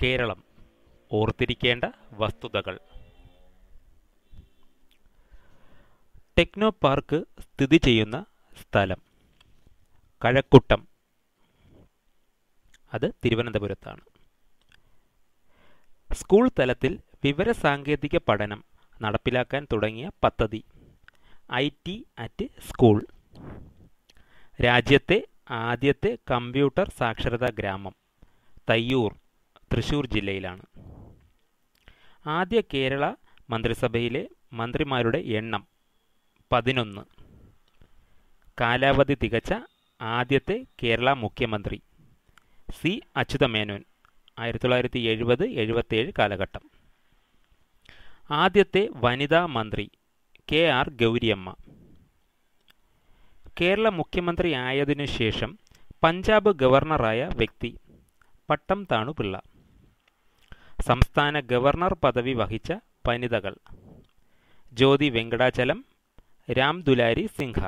കേരളം ഓർത്തിരിക്കേണ്ട വസ്തുതകൾ. Techno park സ്ഥിതി ചെയ്യുന്ന സ്ഥലം കഴക്കൂട്ടം, അത് തിരുവനന്തപുരത്താണ്. സ്കൂൾ തലത്തിൽ വിവരസാങ്കേതിക പഠനം നടപ്പിലാക്കാൻ തുടങ്ങിയ പദ്ധതി IT അറ്റ് സ്കൂൾ. രാജ്യത്തെ ആദ്യത്തെ കമ്പ്യൂട്ടർ സാക്ഷരതാ ഗ്രാമം തയ്യൂർ, തൃശ്ശൂർ ജില്ലയിലാണ്. ആദ്യ കേരള മന്ത്രിസഭയിലെ മന്ത്രിമാരുടെ എണ്ണം 11. കാലാവധി തികച്ച ആദ്യത്തെ കേരള മുഖ്യമന്ത്രി C. അച്യുതമേനോൻ, 1970-77 കാലഘട്ടം. ആദ്യത്തെ വനിതാ മന്ത്രി KR ഗൗരിയമ്മ. കേരള മുഖ്യമന്ത്രി ആയതിനു ശേഷം പഞ്ചാബ് ഗവർണറായ വ്യക്തി പട്ടം താണുപിള്ള. സംസ്ഥാന ഗവർണർ പദവി വഹിച്ച വനിതകൾ ജ്യോതി വെങ്കടാചലം, രാം ദുലാരി സിൻഹ.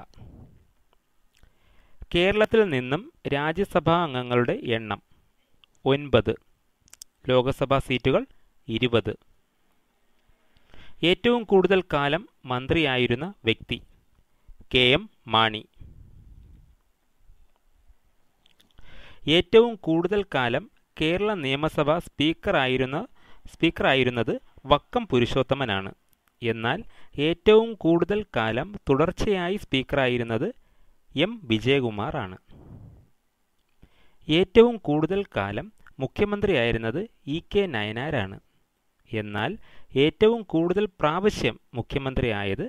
കേരളത്തിൽ നിന്നും രാജ്യസഭാ അംഗങ്ങളുടെ എണ്ണം 9. ലോകസഭാ സീറ്റുകൾ 20. ഏറ്റവും കൂടുതൽ കാലം മന്ത്രിയായിരുന്ന വ്യക്തി KM മാണി. ഏറ്റവും കൂടുതൽ കാലം കേരള നിയമസഭ സ്പീക്കറായിരുന്നത് വക്കം പുരുഷോത്തമനാണ്. എന്നാൽ ഏറ്റവും കൂടുതൽ കാലം തുടർച്ചയായി സ്പീക്കറായിരുന്നത് M. വിജയകുമാർ ആണ്. ഏറ്റവും കൂടുതൽ കാലം മുഖ്യമന്ത്രിയായിരുന്നത് EK നയനാരാണ്. എന്നാൽ ഏറ്റവും കൂടുതൽ പ്രാവശ്യം മുഖ്യമന്ത്രിയായത്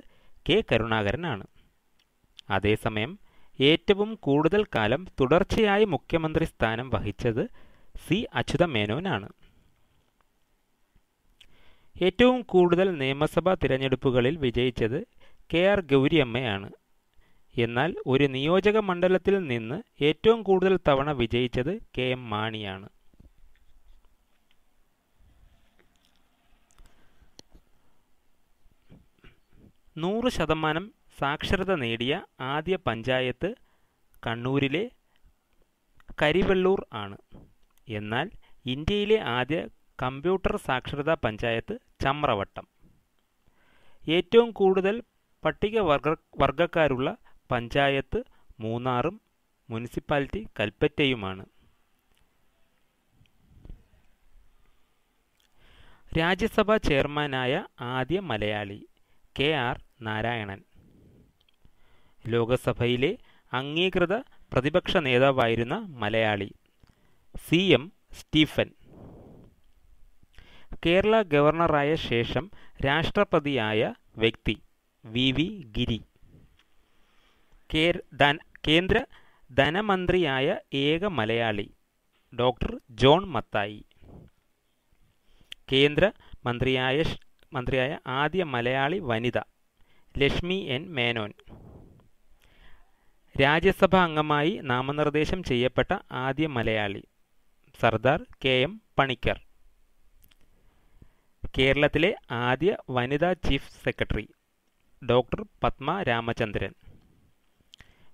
K. കരുണാകരനാണ്. അതേസമയം ഏറ്റവും കൂടുതൽ കാലം തുടർച്ചയായി മുഖ്യമന്ത്രി സ്ഥാനം വഹിച്ചത് C. അച്യുതമേനോനാണ്. ഏറ്റവും കൂടുതൽ നിയമസഭാ തിരഞ്ഞെടുപ്പുകളിൽ വിജയിച്ചത് KR ഗൗരിയമ്മയാണ്. എന്നാൽ ഒരു നിയോജക മണ്ഡലത്തിൽ നിന്ന് ഏറ്റവും കൂടുതൽ തവണ വിജയിച്ചത് KM മാണിയാണ്. നൂറ് ശതമാനം സാക്ഷരത നേടിയ ആദ്യ പഞ്ചായത്ത് കണ്ണൂരിലെ കരിവെള്ളൂർ ആണ്. എന്നാൽ ഇന്ത്യയിലെ ആദ്യ കമ്പ്യൂട്ടർ സാക്ഷരതാ പഞ്ചായത്ത് ചമ്രവട്ടം. ഏറ്റവും കൂടുതൽ പട്ടികവർഗക്കാരുള്ള പഞ്ചായത്ത് മൂന്നാറും മുനിസിപ്പാലിറ്റി കൽപ്പറ്റയുമാണ്. രാജ്യസഭാ ചെയർമാനായ ആദ്യ മലയാളി KR നാരായണൻ. ലോകസഭയിലെ അംഗീകൃത പ്രതിപക്ഷ നേതാവായിരുന്ന മലയാളി CM സ്റ്റീഫൻ. കേരള ഗവർണറായ ശേഷം രാഷ്ട്രപതിയായ വ്യക്തി VV ഗിരി. കേന്ദ്ര ധനമന്ത്രിയായ ഏക മലയാളി ഡോക്ടർ ജോൺ മത്തായി. കേന്ദ്ര മന്ത്രിയായ ആദ്യ മലയാളി വനിത ലക്ഷ്മി N. മേനോൻ. രാജ്യസഭാ അംഗമായി നാമനിർദ്ദേശം ചെയ്യപ്പെട്ട ആദ്യ മലയാളി സർദാർ KM പണിക്കർ. കേരളത്തിലെ ആദ്യ വനിതാ chief secretary doctor Padma Ramachandran.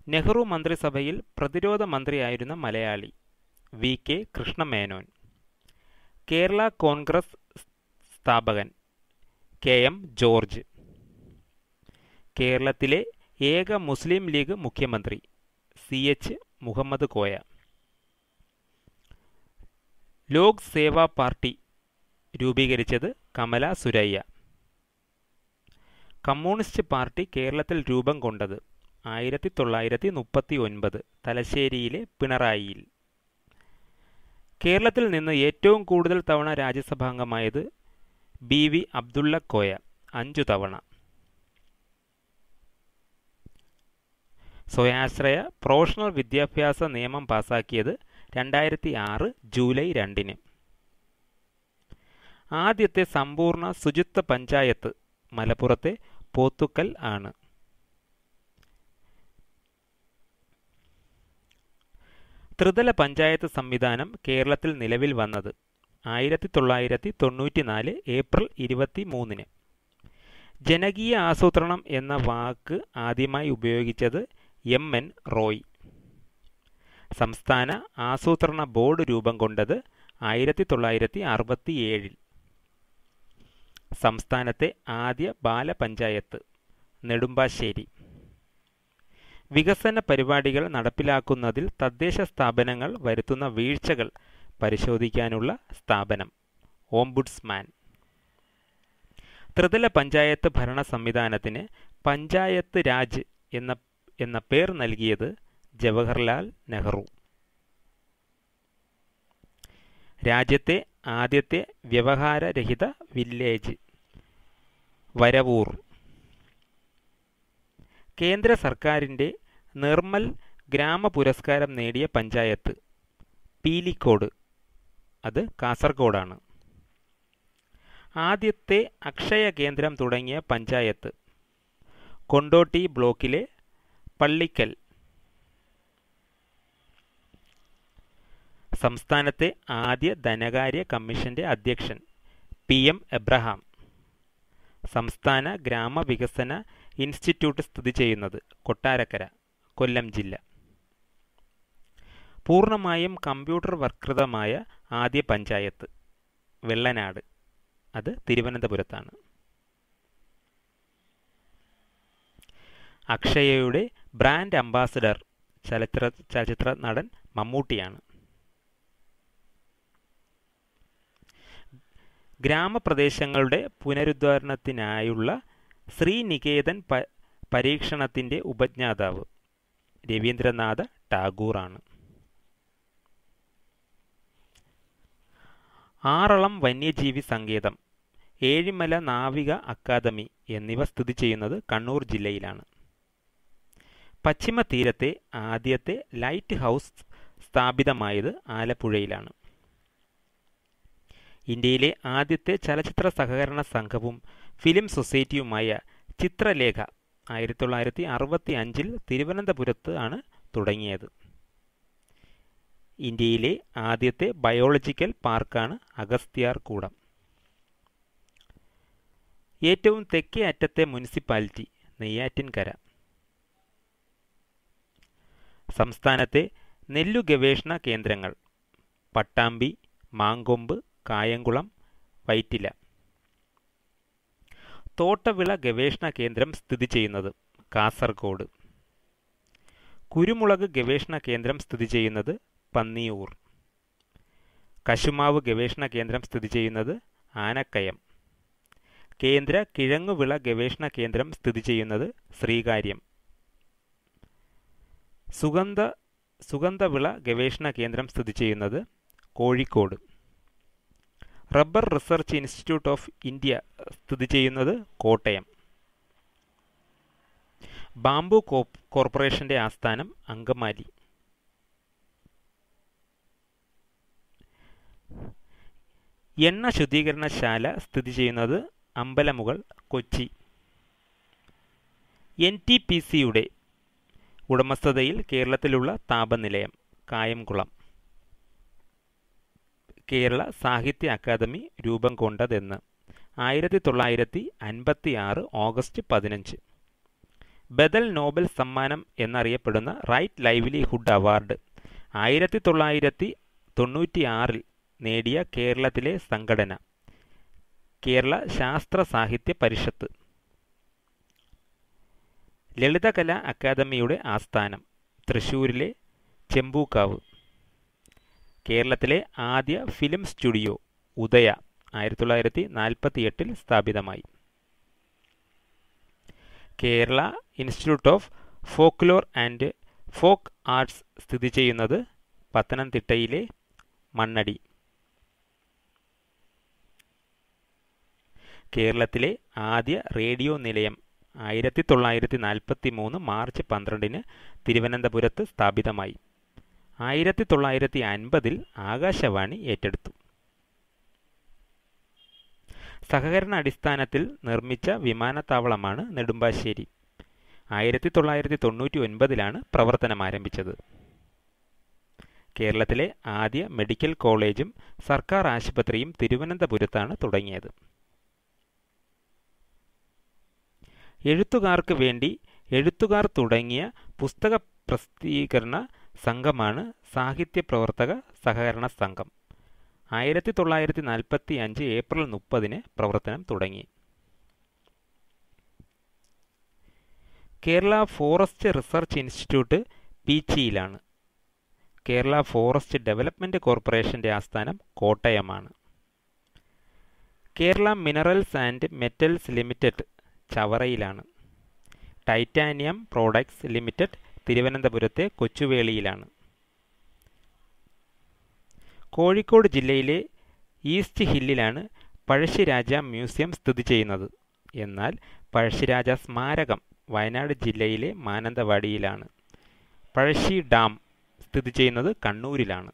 Nehru മന്ത്രിസഭയിൽ പ്രതിരോധ മന്ത്രിയായിരുന്ന മലയാളി VK കൃഷ്ണമേനോൻ. കേരള കോൺഗ്രസ് സ്ഥാപകൻ KM ജോർജ്. കേരളത്തിലെ ഏക മുസ്ലിം ലീഗ് മുഖ്യമന്ത്രി CH മുഹമ്മദ് കോയ. ലോക് സേവാ പാർട്ടി രൂപീകരിച്ചത് കമല സുരയ്യ. കമ്മ്യൂണിസ്റ്റ് പാർട്ടി കേരളത്തിൽ രൂപം കൊണ്ടത് 1939 തലശ്ശേരിയിലെ പിണറായിയിൽ. കേരളത്തിൽ നിന്ന് ഏറ്റവും കൂടുതൽ തവണ രാജ്യസഭാംഗമായത് BV അബ്ദുള്ള കോയ, 5 തവണ. സ്വയാശ്രയ പ്രൊഫഷണൽ വിദ്യാഭ്യാസ നിയമം പാസാക്കിയത് 2006 ജൂലൈ 2. ആദ്യത്തെ സമ്പൂർണ്ണ ശുചിത്വ പഞ്ചായത്ത് മലപ്പുറത്തെ പോത്തുക്കൽ ആണ്. ത്രിതല പഞ്ചായത്ത് സംവിധാനം കേരളത്തിൽ നിലവിൽ വന്നത് 1994 ഏപ്രിൽ 23. ജനകീയ ആസൂത്രണം എന്ന വാക്ക് ആദ്യമായി ഉപയോഗിച്ചത് MN റോയ്. സംസ്ഥാന ആസൂത്രണ ബോർഡ് രൂപം കൊണ്ടത് 1967. സംസ്ഥാനത്തെ ആദ്യ ബാലപഞ്ചായത്ത് നെടുമ്പാശ്ശേരി. വികസന പരിപാടികൾ നടപ്പിലാക്കുന്നതിൽ തദ്ദേശ സ്ഥാപനങ്ങൾ വരുത്തുന്ന വീഴ്ചകൾ പരിശോധിക്കാനുള്ള സ്ഥാപനം ഓംബുഡ്സ്മാൻ. ത്രിതല പഞ്ചായത്ത് ഭരണ സംവിധാനത്തിന് പഞ്ചായത്ത് രാജ് എന്ന പേർ നൽകിയത് ജവഹർലാൽ നെഹ്റു. രാജ്യത്തെ ആദ്യത്തെ വ്യവഹാരരഹിത വില്ലേജ് വരവൂർ. കേന്ദ്ര സർക്കാരിൻ്റെ നിർമ്മൽ ഗ്രാമ പുരസ്കാരം നേടിയ പഞ്ചായത്ത് പീലിക്കോട്, അത് കാസർഗോഡാണ്. ആദ്യത്തെ അക്ഷയ കേന്ദ്രം തുടങ്ങിയ പഞ്ചായത്ത് കൊണ്ടോട്ടി ബ്ലോക്കിലെ പള്ളിക്കൽ. സംസ്ഥാനത്തെ ആദ്യ ധനകാര്യ കമ്മീഷന്റെ അധ്യക്ഷൻ PM എബ്രഹാം. സംസ്ഥാന ഗ്രാമവികസന ഇൻസ്റ്റിറ്റ്യൂട്ട് സ്ഥിതി ചെയ്യുന്നത് കൊട്ടാരക്കര, കൊല്ലം ജില്ല. പൂർണ്ണമായും കമ്പ്യൂട്ടർ വൽകൃതമായ ആദ്യ പഞ്ചായത്ത് വെള്ളനാട്, അത് തിരുവനന്തപുരത്താണ്. അക്ഷയയുടെ ബ്രാൻഡ് അംബാസഡർ ചലച്ചിത്ര നടൻ മമ്മൂട്ടിയാണ്. ഗ്രാമപ്രദേശങ്ങളുടെ പുനരുദ്ധാരണത്തിനായുള്ള ശ്രീനികേതൻ പരീക്ഷണത്തിൻ്റെ ഉപജ്ഞാതാവ് രവീന്ദ്രനാഥ ടാഗോറാണ്. ആറളം വന്യജീവി സങ്കേതം, ഏഴിമല നാവിക അക്കാദമി എന്നിവ സ്ഥിതി ചെയ്യുന്നത് കണ്ണൂർ ജില്ലയിലാണ്. പശ്ചിമ തീരത്തെ ആദ്യത്തെ ലൈറ്റ് ഹൗസ് സ്ഥാപിതമായത് ആലപ്പുഴയിലാണ്. ഇന്ത്യയിലെ ആദ്യത്തെ ചലച്ചിത്ര സഹകരണ സംഘവും ഫിലിം സൊസൈറ്റിയുമായ ചിത്രലേഖ 1965 തിരുവനന്തപുരത്ത് ആണ് തുടങ്ങിയത്. ഇന്ത്യയിലെ ആദ്യത്തെ ബയോളജിക്കൽ പാർക്കാണ് അഗസ്ത്യാർകൂടം. ഏറ്റവും തെക്കേ അറ്റത്തെ മുനിസിപ്പാലിറ്റി നെയ്യാറ്റിൻകര. സംസ്ഥാനത്തെ നെല്ലു ഗവേഷണ കേന്ദ്രങ്ങൾ പട്ടാമ്പി, മാങ്കൊമ്പ്, കായംകുളം, വൈറ്റില. തോട്ടവിള ഗവേഷണ കേന്ദ്രം സ്ഥിതി ചെയ്യുന്നത് കാസർഗോഡ്. കുരുമുളക് ഗവേഷണ കേന്ദ്രം സ്ഥിതി ചെയ്യുന്നത് പന്നിയൂർ. കശുമാവ് ഗവേഷണ കേന്ദ്രം സ്ഥിതി ചെയ്യുന്നത് ആനക്കയം. കേന്ദ്ര കിഴങ്ങുവിള ഗവേഷണ കേന്ദ്രം സ്ഥിതി ചെയ്യുന്നത് ശ്രീകാര്യം. സുഗന്ധവിള ഗവേഷണ കേന്ദ്രം സ്ഥിതി ചെയ്യുന്നത് Kozhikode. Rubber research institute of India സ്ഥിതി ചെയ്യുന്നത് കോട്ടയം. ബാംബു കോർപ്പറേഷന്റെ ആസ്ഥാനം അങ്കമാലി. എണ്ണ ശുദ്ധീകരണശാല സ്ഥിതി ചെയ്യുന്നത് അമ്പലമുകൾ, കൊച്ചി. NTPCയുടെ ഉടമസ്ഥതയിൽ കേരളത്തിലുള്ള താപനിലയം കായംകുളം. കേരള സാഹിത്യ അക്കാദമി രൂപം കൊണ്ടതെന്ന് 1956 ഓഗസ്റ്റ് 15. ബദൽ നോബൽ സമ്മാനം എന്നറിയപ്പെടുന്ന റൈറ്റ് ലൈവ്ലിഹുഡ് അവാർഡ് 1996 നേടിയ കേരളത്തിലെ സംഘടന കേരള ശാസ്ത്ര സാഹിത്യ പരിഷത്ത്. ലളിതകലാ അക്കാദമിയുടെ ആസ്ഥാനം തൃശ്ശൂരിലെ ചെമ്പൂക്കാവ്. കേരളത്തിലെ ആദ്യ ഫിലിം സ്റ്റുഡിയോ ഉദയ 1948 സ്ഥാപിതമായി. Kerala institute of folklore and folk arts സ്ഥിതി ചെയ്യുന്നത് പത്തനംതിട്ടയിലെ മണ്ണടി. കേരളത്തിലെ ആദ്യ റേഡിയോ നിലയം 1943 മാർച്ച് 12 തിരുവനന്തപുരത്ത് സ്ഥാപിതമായി. 1950 ആകാശവാണി ഏറ്റെടുത്തു. സഹകരണ അടിസ്ഥാനത്തിൽ നിർമ്മിച്ച വിമാനത്താവളമാണ് നെടുമ്പാശ്ശേരി. 1999 പ്രവർത്തനം ആരംഭിച്ചത്. കേരളത്തിലെ ആദ്യ മെഡിക്കൽ കോളേജും സർക്കാർ ആശുപത്രിയും തിരുവനന്തപുരത്താണ് തുടങ്ങിയത്. എഴുത്തുകാർക്ക് വേണ്ടി എഴുത്തുകാർ തുടങ്ങിയ പുസ്തക പ്രസിദ്ധീകരണ സംഘമാണ് സാഹിത്യ പ്രവർത്തക സഹകരണ സംഘം. 1945 ഏപ്രിൽ 30 പ്രവർത്തനം തുടങ്ങി. കേരള ഫോറസ്റ്റ് റിസർച്ച് ഇൻസ്റ്റിറ്റ്യൂട്ട് പീച്ചിയിലാണ്. കേരള ഫോറസ്റ്റ് ഡെവലപ്മെന്റ് കോർപ്പറേഷന്റെ ആസ്ഥാനം കോട്ടയമാണ്. Kerala minerals and metals limited ചവറയിലാണ്. ടൈറ്റാനിയം പ്രോഡക്ട്സ് ലിമിറ്റഡ് തിരുവനന്തപുരത്തെ കൊച്ചുവേളിയിലാണ്. കോഴിക്കോട് ജില്ലയിലെ ഈസ്റ്റ് ഹില്ലിലാണ് പഴശ്ശിരാജ മ്യൂസിയം സ്ഥിതി ചെയ്യുന്നത്. എന്നാൽ പഴശ്ശിരാജ സ്മാരകം വയനാട് ജില്ലയിലെ മാനന്തവാടിയിലാണ്. പഴശ്ശി ഡാം സ്ഥിതി ചെയ്യുന്നത് കണ്ണൂരിലാണ്.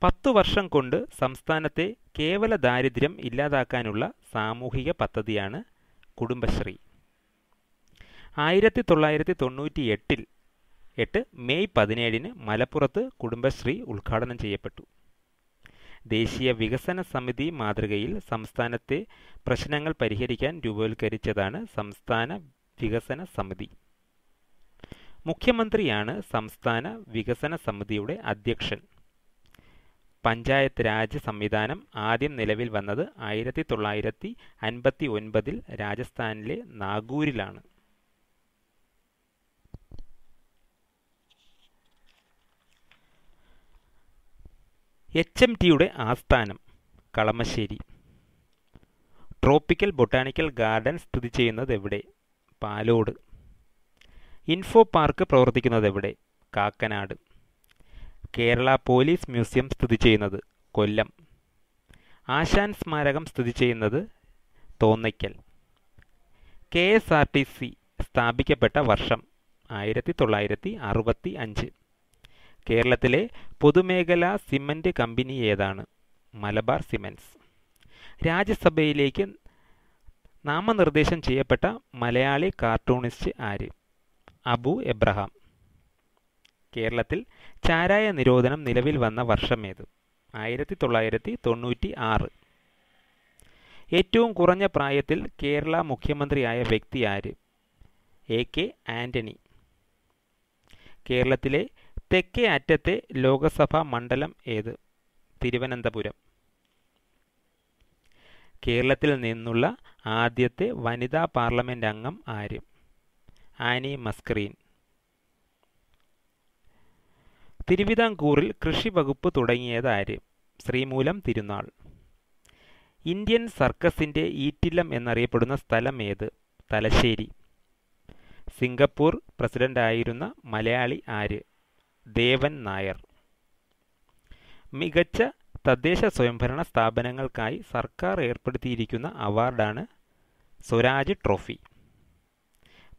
10 വർഷം കൊണ്ട് സംസ്ഥാനത്തെ കേവല ദാരിദ്ര്യം ഇല്ലാതാക്കാനുള്ള സാമൂഹിക പദ്ധതിയാണ് കുടുംബശ്രീ. 1998 മെയ് 17 മലപ്പുറത്ത് കുടുംബശ്രീ ഉദ്ഘാടനം ചെയ്യപ്പെട്ടു. ദേശീയ വികസന സമിതി മാതൃകയിൽ സംസ്ഥാനത്തെ പ്രശ്നങ്ങൾ പരിഹരിക്കാൻ രൂപവത്കരിച്ചതാണ് സംസ്ഥാന വികസന സമിതി. മുഖ്യമന്ത്രിയാണ് സംസ്ഥാന വികസന സമിതിയുടെ അധ്യക്ഷൻ. പഞ്ചായത്ത് രാജ് സംവിധാനം ആദ്യം നിലവിൽ വന്നത് 1959 രാജസ്ഥാനിലെ നാഗൂരിലാണ്. HMTയുടെ ആസ്ഥാനം കളമശ്ശേരി. ട്രോപ്പിക്കൽ ബൊട്ടാണിക്കൽ ഗാർഡൻ സ്ഥിതി ചെയ്യുന്നത് എവിടെ? പാലോട്. ഇൻഫോ പാർക്ക് പ്രവർത്തിക്കുന്നത് എവിടെ? കാക്കനാട്. കേരള പോലീസ് മ്യൂസിയം സ്ഥിതി ചെയ്യുന്നത് കൊല്ലം. ആശാൻ സ്മാരകം സ്ഥിതി ചെയ്യുന്നത് തോന്നയ്ക്കൽ. KSRTC സ്ഥാപിക്കപ്പെട്ട വർഷം 1965. കേരളത്തിലെ പൊതുമേഖലാ സിമന്റ് കമ്പനി ഏതാണ്? മലബാർ സിമന്റ്സ്. രാജ്യസഭയിലേക്ക് നാമനിർദ്ദേശം ചെയ്യപ്പെട്ട മലയാളി കാർട്ടൂണിസ്റ്റ് ആര്? അബു എബ്രഹാം. കേരളത്തിൽ ചാരായ നിരോധനം നിലവിൽ വന്ന വർഷമേത്? 1996. ഏറ്റവും കുറഞ്ഞ പ്രായത്തിൽ കേരള മുഖ്യമന്ത്രിയായ വ്യക്തി ആര്? AK ആന്റണി. കേരളത്തിലെ തെക്കേ അറ്റത്തെ ലോകസഭാ മണ്ഡലം ഏത്? തിരുവനന്തപുരം. കേരളത്തിൽ നിന്നുള്ള ആദ്യത്തെ വനിതാ പാർലമെന്റ് അംഗം ആര്? ആനി മസ്കറീൻ. തിരുവിതാംകൂറിൽ കൃഷി വകുപ്പ് തുടങ്ങിയത് ആര്? ശ്രീമൂലം തിരുനാൾ. ഇന്ത്യൻ സർക്കസിന്റെ ഈറ്റില്ലം എന്നറിയപ്പെടുന്ന സ്ഥലം ഏത്? തലശ്ശേരി. സിംഗപ്പൂർ പ്രസിഡന്റായിരുന്ന മലയാളി ആര്? ദേവൻ നായർ. മികച്ച തദ്ദേശ സ്വയംഭരണ സ്ഥാപനങ്ങൾക്കായി സർക്കാർ ഏർപ്പെടുത്തിയിരിക്കുന്ന അവാർഡാണ് സ്വരാജ് ട്രോഫി.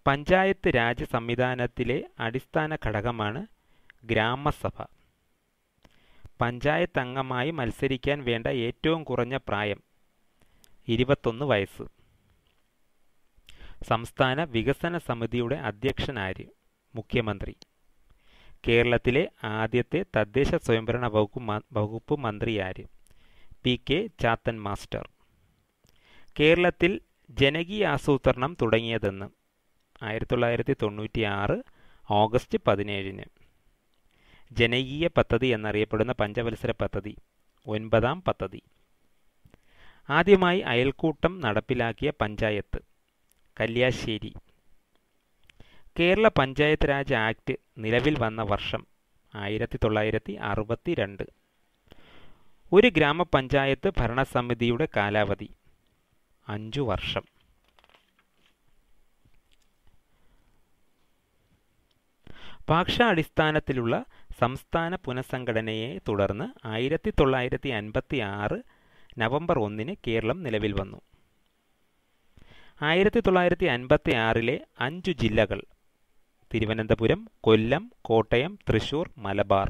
പഞ്ചായത്ത് രാജ് സംവിധാനത്തിലെ അടിസ്ഥാന ഘടകമാണ് ഗ്രാമസഭ. പഞ്ചായത്ത് അംഗമായി മത്സരിക്കാൻ വേണ്ട ഏറ്റവും കുറഞ്ഞ പ്രായം 21 വയസ്സ്. സംസ്ഥാന വികസന സമിതിയുടെ അധ്യക്ഷൻ ആര്? മുഖ്യമന്ത്രി. കേരളത്തിലെ ആദ്യത്തെ തദ്ദേശ സ്വയംഭരണ വകുപ്പ് മന്ത്രി ആര്? PK Chathan master. കേരളത്തിൽ ജനകീയ ആസൂത്രണം തുടങ്ങിയതെന്ന്? 1996 ഓഗസ്റ്റ് 17. ജനകീയ പദ്ധതി എന്നറിയപ്പെടുന്ന പഞ്ചവത്സര പദ്ധതി 9ാം പദ്ധതി. ആദ്യമായി അയൽക്കൂട്ടം നടപ്പിലാക്കിയ പഞ്ചായത്ത്? കല്യാശ്ശേരി. കേരള പഞ്ചായത്ത് രാജ് ആക്ട് നിലവിൽ വന്ന വർഷം? 1962. ഒരു ഗ്രാമപഞ്ചായത്ത് ഭരണസമിതിയുടെ കാലാവധി? 5 വർഷം. ഭാഷാടിസ്ഥാനത്തിലുള്ള സംസ്ഥാന പുനഃസംഘടനയെ തുടർന്ന് 1956 നവംബർ 1 കേരളം നിലവിൽ വന്നു. 1956 5 ജില്ലകൾ: തിരുവനന്തപുരം, കൊല്ലം, കോട്ടയം, തൃശൂർ, മലബാർ.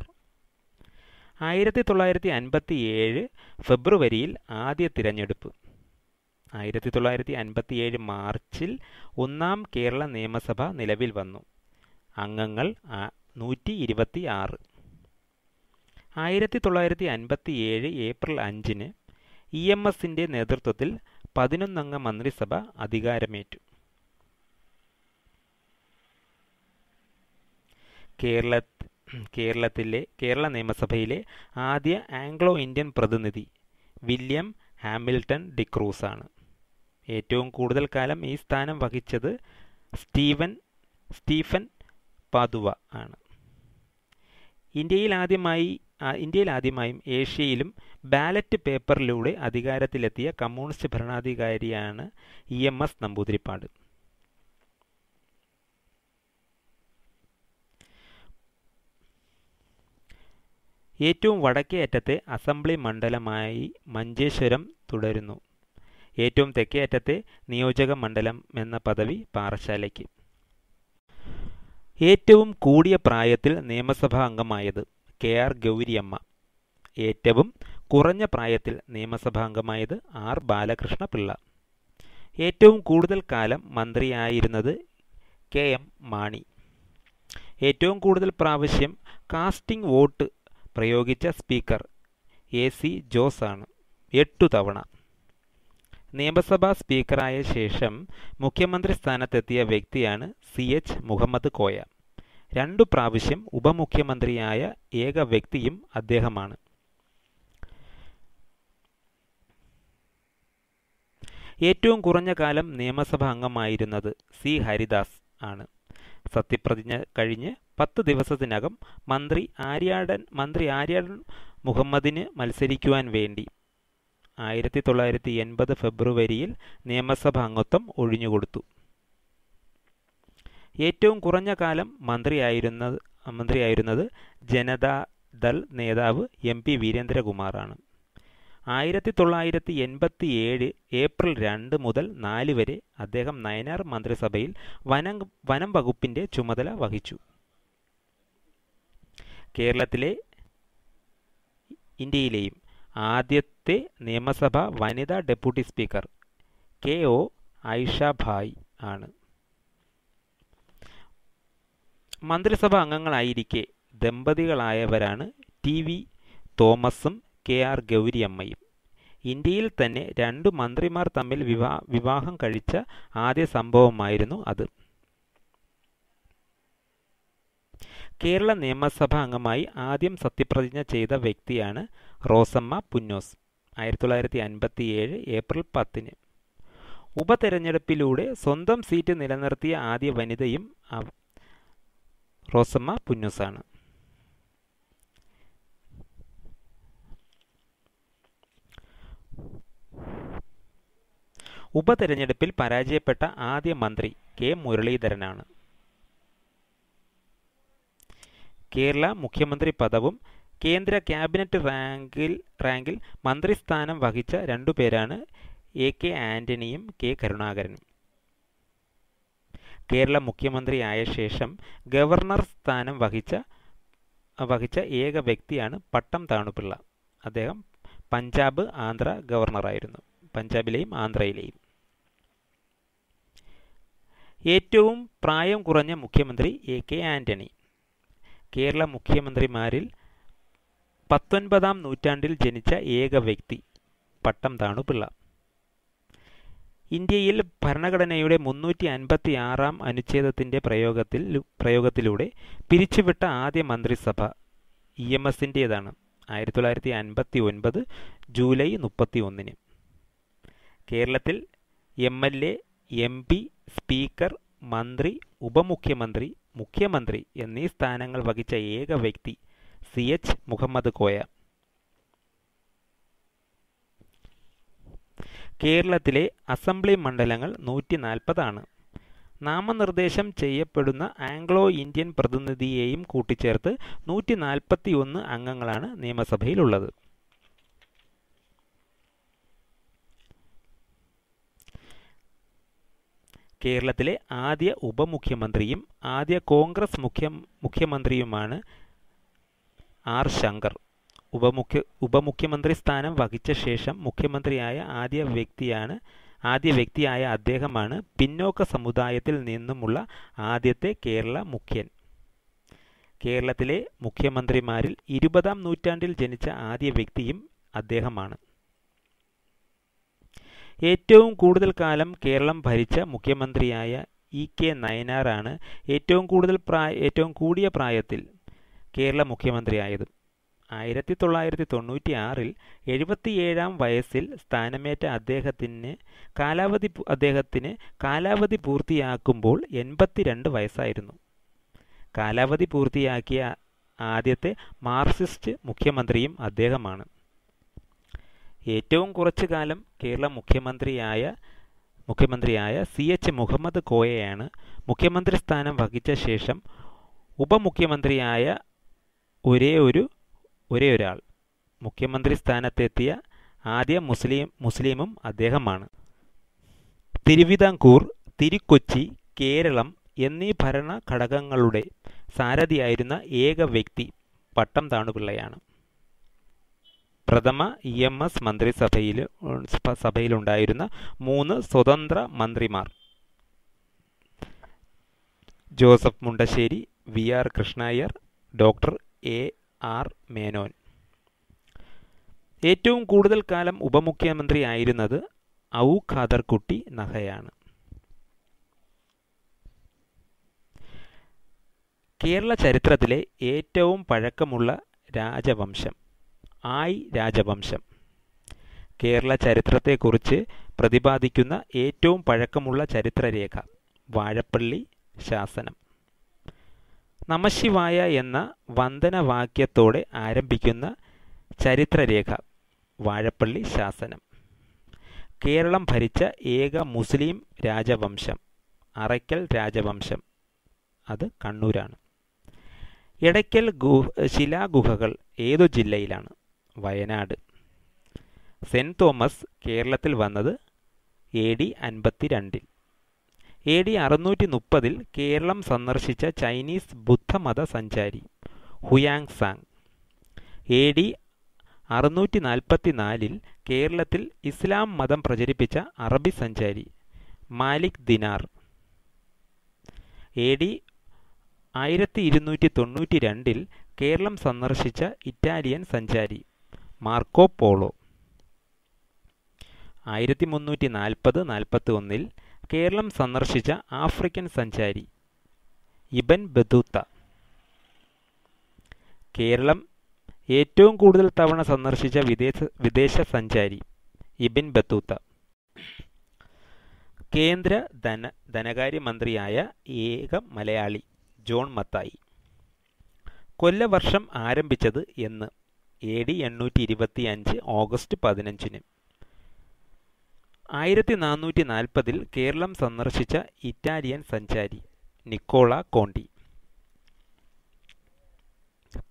1957 ഫെബ്രുവരിയിൽ ആദ്യ തിരഞ്ഞെടുപ്പ്. 1957 മാർച്ചിൽ 1ാം കേരള നിയമസഭ നിലവിൽ വന്നു. അംഗങ്ങൾ 126. 1957 ഏപ്രിൽ 5 EMSന്റെ നേതൃത്വത്തിൽ 11-അംഗ മന്ത്രിസഭ അധികാരമേറ്റു. കേരള നിയമസഭയിലെ ആദ്യ ആംഗ്ലോ ഇന്ത്യൻ പ്രതിനിധി വില്യം ഹാമിൽട്ടൺ ഡിക്രൂസ് ആണ്. ഏറ്റവും കൂടുതൽ കാലം ഈ സ്ഥാനം വഹിച്ചത് സ്റ്റീഫൻ പാദുവ ആണ്. ഇന്ത്യയിൽ ആദ്യമായും ഏഷ്യയിലും ബാലറ്റ് പേപ്പറിലൂടെ അധികാരത്തിലെത്തിയ കമ്മ്യൂണിസ്റ്റ് ഭരണാധികാരിയാണ് EMS നമ്പൂതിരിപ്പാട്. ഏറ്റവും വടക്കേ അറ്റത്തെ അസംബ്ലി മണ്ഡലമായി മഞ്ചേശ്വരം തുടരുന്നു. ഏറ്റവും തെക്കേ അറ്റത്തെ നിയോജക മണ്ഡലം എന്ന പദവി പാറശാലയ്ക്ക്. ഏറ്റവും കൂടിയ പ്രായത്തിൽ നിയമസഭാ അംഗമായത് KR ഗൗരിയമ്മ. ഏറ്റവും കുറഞ്ഞ പ്രായത്തിൽ നിയമസഭാ അംഗമായത് R ബാലകൃഷ്ണപിള്ള. ഏറ്റവും കൂടുതൽ കാലം മന്ത്രിയായിരുന്നത് KM മാണി. ഏറ്റവും കൂടുതൽ പ്രാവശ്യം കാസ്റ്റിംഗ് വോട്ട് പ്രയോഗിച്ച സ്പീക്കർ AC ജോസ് ആണ്, 8 തവണ. നിയമസഭാ സ്പീക്കറായ ശേഷം മുഖ്യമന്ത്രി സ്ഥാനത്തെത്തിയ വ്യക്തിയാണ് CH മുഹമ്മദ് കോയ. 2 പ്രാവശ്യം ഉപമുഖ്യമന്ത്രിയായ ഏക വ്യക്തിയും അദ്ദേഹമാണ്. ഏറ്റവും കുറഞ്ഞ കാലം നിയമസഭാ അംഗമായിരുന്നത് C ഹരിദാസ് ആണ്. സത്യപ്രതിജ്ഞ കഴിഞ്ഞ് 10 ദിവസത്തിനകം മന്ത്രി ആര്യാടൻ മുഹമ്മദിന് മത്സരിക്കുവാൻ വേണ്ടി 1980 ഫെബ്രുവരിയിൽ നിയമസഭാ അംഗത്വം ഒഴിഞ്ഞുകൊടുത്തു. ഏറ്റവും കുറഞ്ഞ കാലം മന്ത്രിയായിരുന്നത് ജനതാദൾ നേതാവ് MP വീരേന്ദ്രകുമാറാണ്. 1987 ഏപ്രിൽ 2 മുതൽ 4 വരെ അദ്ദേഹം നയനാർ മന്ത്രിസഭയിൽ വനം വകുപ്പിന്റെ ചുമതല വഹിച്ചു. ഇന്ത്യയിലെയും ആദ്യത്തെ നിയമസഭാ വനിതാ deputy speaker KO Aisha Bai ആണ്. മന്ത്രിസഭാ അംഗങ്ങളായിരിക്കെ ദമ്പതികളായവരാണ് TV തോമസും KR ഗൗരിയമ്മയും. ഇന്ത്യയിൽ തന്നെ 2 മന്ത്രിമാർ തമ്മിൽ വിവാഹം കഴിച്ച ആദ്യ സംഭവമായിരുന്നു അത്. കേരള നിയമസഭാ അംഗമായി ആദ്യം സത്യപ്രതിജ്ഞ ചെയ്ത വ്യക്തിയാണ് റോസമ്മ പുന്നോസ്. 1957 ഏപ്രിൽ 10. ഉപതെരഞ്ഞെടുപ്പിലൂടെ സ്വന്തം സീറ്റ് നിലനിർത്തിയ ആദ്യ വനിതയും റോസമ്മ പുന്നോസാണ്. ഉപതെരഞ്ഞെടുപ്പിൽ പരാജയപ്പെട്ട ആദ്യ മന്ത്രി K മുരളീധരനാണ്. കേരള മുഖ്യമന്ത്രി പദവും കേന്ദ്ര ക്യാബിനറ്റ് റാങ്കിൽ മന്ത്രിസ്ഥാനം വഹിച്ച 2 പേരാണ് AK ആന്റണിയും K കരുണാകരനും. കേരള മുഖ്യമന്ത്രിയായ ശേഷം ഗവർണർ സ്ഥാനം വഹിച്ച ഏക വ്യക്തിയാണ് പട്ടം താണുപിള്ള. അദ്ദേഹം പഞ്ചാബ് ആന്ധ്ര ഗവർണറായിരുന്നു, പഞ്ചാബിലെയും ആന്ധ്രയിലെയും. ഏറ്റവും പ്രായം കുറഞ്ഞ മുഖ്യമന്ത്രി AK ആന്റണി. കേരള മുഖ്യമന്ത്രിമാരിൽ 19ാം നൂറ്റാണ്ടിൽ ജനിച്ച ഏക വ്യക്തി പട്ടം താണുപിള്ള. ഇന്ത്യയിൽ ഭരണഘടനയുടെ 356ാം അനുച്ഛേദത്തിന്റെ പ്രയോഗത്തിലൂടെ പിരിച്ചുവിട്ട ആദ്യ മന്ത്രിസഭ EMSന്റേതാണ്. 1959 ജൂലൈ 31. കേരളത്തിൽ MLA, MP, സ്പീക്കർ, മന്ത്രി, ഉപമുഖ്യമന്ത്രി, മുഖ്യമന്ത്രി എന്നീ സ്ഥാനങ്ങൾ വഹിച്ച ഏക വ്യക്തി CH മുഹമ്മദ് കോയ. കേരളത്തിലെ അസംബ്ലി മണ്ഡലങ്ങൾ 140 ആണ്. നാമനിർദ്ദേശം ചെയ്യപ്പെടുന്ന ആംഗ്ലോ ഇന്ത്യൻ പ്രതിനിധിയെയും കൂട്ടിച്ചേർത്ത് 141 അംഗങ്ങളാണ് നിയമസഭയിലുള്ളത്. കേരളത്തിലെ ആദ്യ ഉപമുഖ്യമന്ത്രിയും ആദ്യ കോൺഗ്രസ് മുഖ്യമന്ത്രിയുമാണ് R ശങ്കർ. ഉപമുഖ്യമന്ത്രി സ്ഥാനം വഹിച്ച ശേഷം മുഖ്യമന്ത്രിയായ ആദ്യ വ്യക്തിയായ അദ്ദേഹമാണ് പിന്നോക്ക സമുദായത്തിൽ നിന്നുമുള്ള ആദ്യത്തെ കേരള മുഖ്യൻ. കേരളത്തിലെ മുഖ്യമന്ത്രിമാരിൽ 20ാം നൂറ്റാണ്ടിൽ ജനിച്ച ആദ്യ വ്യക്തിയും അദ്ദേഹമാണ്. ഏറ്റവും കൂടുതൽ കാലം കേരളം ഭരിച്ച മുഖ്യമന്ത്രിയായ EK നയനാറാണ് ഏറ്റവും കൂടിയ പ്രായത്തിൽ കേരള മുഖ്യമന്ത്രിയായത്. 1996 77-ാം വയസ്സിൽ സ്ഥാനമേറ്റ അദ്ദേഹത്തിന് കാലാവധി പൂർത്തിയാക്കുമ്പോൾ 82 വയസ്സായിരുന്നു. കാലാവധി പൂർത്തിയാക്കിയ ആദ്യത്തെ മാർക്സിസ്റ്റ് മുഖ്യമന്ത്രിയും അദ്ദേഹമാണ്. ഏറ്റവും കുറച്ചു കാലം കേരള മുഖ്യമന്ത്രിയായ CH മുഹമ്മദ് കോയയാണ് മുഖ്യമന്ത്രി സ്ഥാനം വഹിച്ച ശേഷം ഉപമുഖ്യമന്ത്രിയായ ഒരേയൊരാൾ. മുഖ്യമന്ത്രി സ്ഥാനത്തെത്തിയ ആദ്യ മുസ്ലിമും അദ്ദേഹമാണ്. തിരുവിതാംകൂർ, തിരുക്കൊച്ചി, കേരളം എന്നീ ഭരണ ഘടകങ്ങളുടെ സാരഥിയായിരുന്ന ഏക വ്യക്തി പട്ടം താണുപിള്ളയാണ്. പ്രഥമ EMS മന്ത്രിസഭയിലുണ്ടായിരുന്ന 3 സ്വതന്ത്ര മന്ത്രിമാർ Joseph Mundassery, VR Krishna Iyer, doctor AR Menon. ഏറ്റവും കൂടുതൽ കാലം ഉപമുഖ്യമന്ത്രിയായിരുന്നത് ഔ ഖാദർകുട്ടി നഹയാണ്. കേരള ചരിത്രത്തിലെ ഏറ്റവും പഴക്കമുള്ള രാജവംശം ആയി രാജവംശം. കേരള ചരിത്രത്തെക്കുറിച്ച് പ്രതിപാദിക്കുന്ന ഏറ്റവും പഴക്കമുള്ള ചരിത്രരേഖ വാഴപ്പള്ളി ശാസനം. നമഃശിവായ എന്ന വന്ദനവാക്യത്തോടെ ആരംഭിക്കുന്ന ചരിത്രരേഖ വാഴപ്പള്ളി ശാസനം. കേരളം ഭരിച്ച ഏക മുസ്ലിം രാജവംശം അറയ്ക്കൽ രാജവംശം, അത് കണ്ണൂരാണ്. എടയ്ക്കൽ ശിലാഗുഹകൾ ഏതു ജില്ലയിലാണ്? വയനാട്. സെന്റ് തോമസ് കേരളത്തിൽ വന്നത് AD 52. AD 630 കേരളം സന്ദർശിച്ച ചൈനീസ് ബുദ്ധമത സഞ്ചാരി ഹുയാങ് സാങ്. AD 644 കേരളത്തിൽ ഇസ്ലാം മതം പ്രചരിപ്പിച്ച അറബി സഞ്ചാരി മാലിക് ദിനാർ. AD 1292 കേരളം സന്ദർശിച്ച ഇറ്റാലിയൻ സഞ്ചാരി മാർക്കോ പോളോ. 1340-41 കേരളം സന്ദർശിച്ച ആഫ്രിക്കൻ സഞ്ചാരി ഇബൻ ബത്തൂത്ത. കേരളം ഏറ്റവും കൂടുതൽ തവണ സന്ദർശിച്ച വിദേശ സഞ്ചാരി ഇബിൻ ബത്തൂത്ത. കേന്ദ്ര ധനകാര്യമന്ത്രിയായ ഏക മലയാളി ജോൺ മത്തായി. കൊല്ലവർഷം ആരംഭിച്ചത് എന്ന്? AD 825 August 15. 1440 കേരളം സന്ദർശിച്ച ഇറ്റാലിയൻ സഞ്ചാരി നിക്കോള കോണ്ടി.